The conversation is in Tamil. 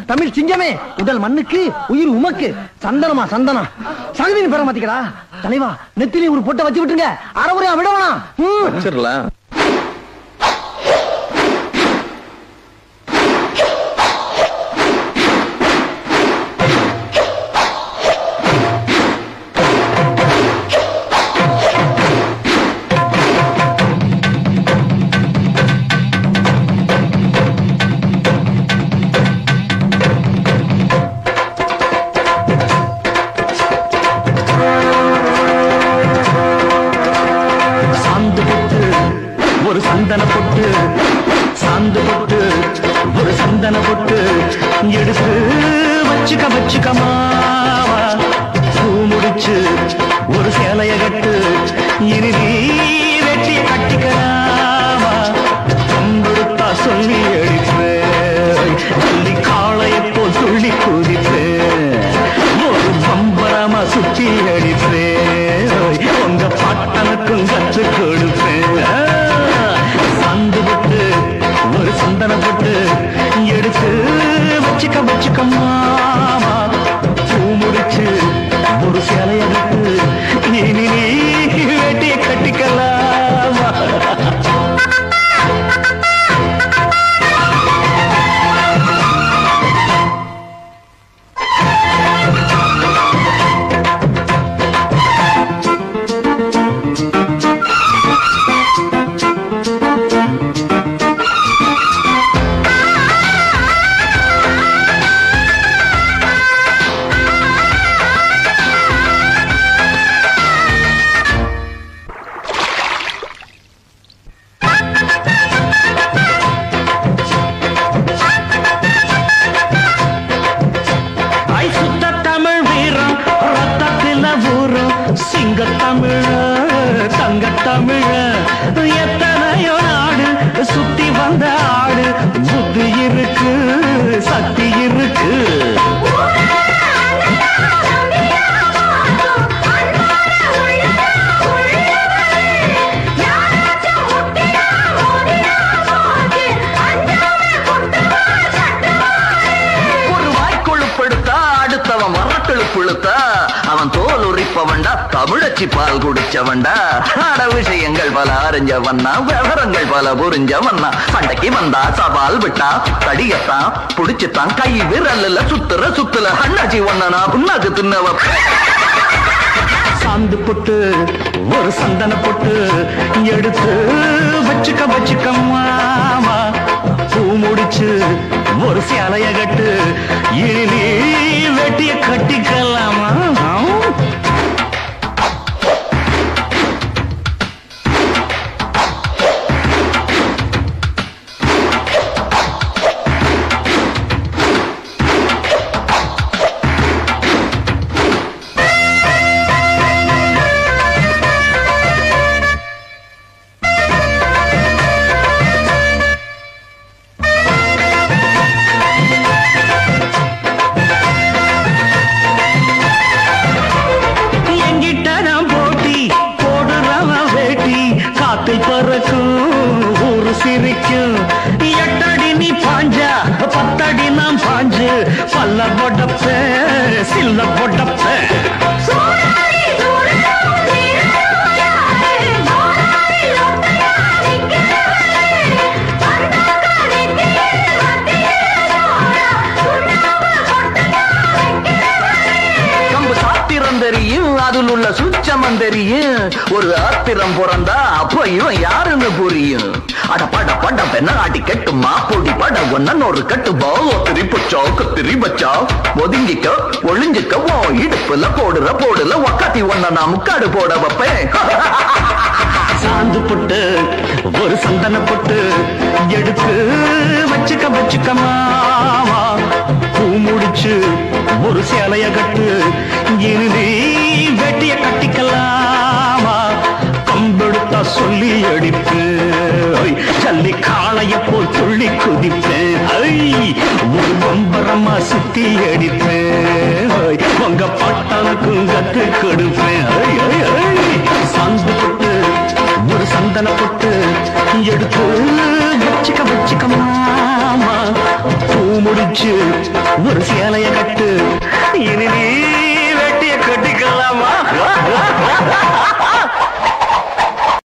தமிழ் சிங்கமே, உடல் மண்ணுக்கு உயிர் உமக்கு. சந்தனமா சந்தனம். சகதியின் பேர மாத்திக்கடா. தலைவா, நெத்திலி ஒரு பொட்டை வச்சு விட்டுருங்க. அறவுரையா விடவனா? வச்சிடலாம். தமிழச்சி பால் குடிச்சவண்டா. ஆட விஷயங்கள் பல அறிஞ்சவண்ணா, விவரங்கள் பல புரிஞ்சவண்ணா. சண்டைக்கு வந்தா சவால் விட்டா தடியத்தான் புடிச்சுத்தான் கை விரல்ல சுத்துற சுத்துல அண்ணாச்சி ஒண்ணனா புண்ணாக்கு தின்னவ. சாந்து பொட்டு ஒரு சந்தன பொட்டு எடுத்து வச்சுக்க மாமா. பூ முடிச்சு ஒரு சேலைய கட்டு, இனி வெட்டிய கட்டிக்கலாமா? ஒரு ஆத்திரம் பிறந்தா அப்ப இவன் யாருன்னு புரியும். அட பட பட பெண்ணாட்டி கெட்டுமா பொடி பட ஒன்னு ஒரு கட்டுபா. ஒத்திரி புச்சோ கத்திரி பச்சா ஒதுங்கிக்க ஒளிஞ்சுக்க இடுப்புல போடுல ஒக்காத்தி ஒன்ன நான் முக்காடு போட வைப்பேன். சாந்து பொட்டு ஒரு சந்தன பொட்டு எடுத்து வச்சுக்க மாமா. பூ முடிச்சு ஒரு சேலைய கட்டு, இனி வெட்டிய கட்டிக்கலாமா? கம்பெடுத்தா சொல்லி அடிப்பு, ஜல்லி காளைய போல் துள்ளி குதிப்பேன். ஒரு பம்பரமா சுத்தி அடிப்பேன். உங்க பட்டானுக்கும் கத்து கொடுப்பேன். சாந்து பொட்டு ஒரு சந்தன பொட்டு எடுத்து வச்சுக்க மாமா. பூ முடிச்சு ஒரு சேலைய கட்டு இனி நீ வெட்டிய கட்டிக்கலாமா